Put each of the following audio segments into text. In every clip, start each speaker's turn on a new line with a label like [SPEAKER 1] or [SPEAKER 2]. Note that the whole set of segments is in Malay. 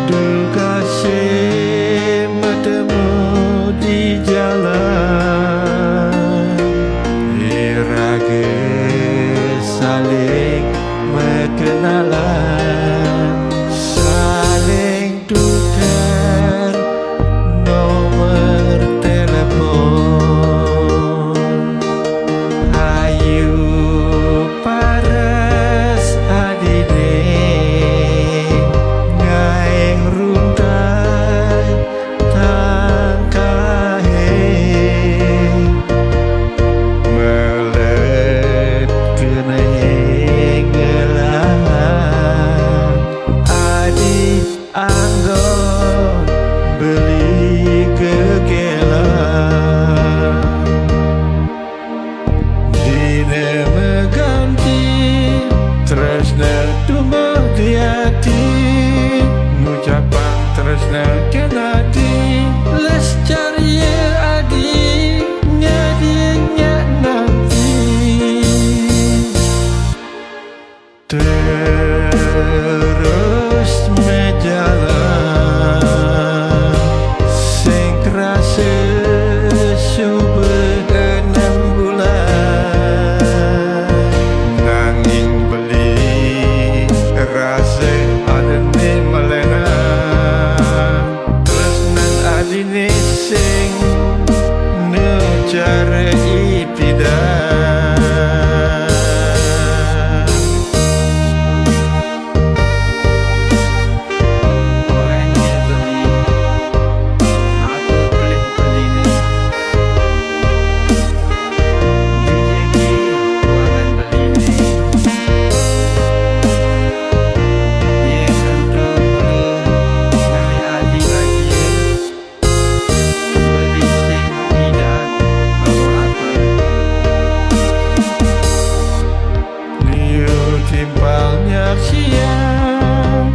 [SPEAKER 1] Duga bertemu di jalan, iraga saling berkenalan, saling tukar nomor telepon. Ayu paras adine ngaeng runtai tangkahe melet kena ngelang adi anggon beli kegelang. Dina mengganti tresna tumbuh di hati, ngucapan tresna kenati les cari adi nyadinya nanti. Terus menjalan sing kerasa subur 6 bulan, nanging beli rasa ada ni melena. Terus nan adine sing nu cara ipidan. Timpalnya siang,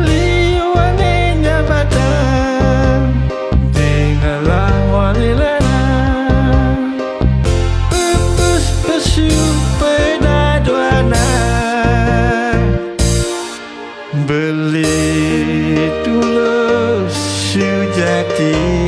[SPEAKER 1] liwannya batang, tinggallah wanilena, pepes pesu peda duana, beli tulus sujati.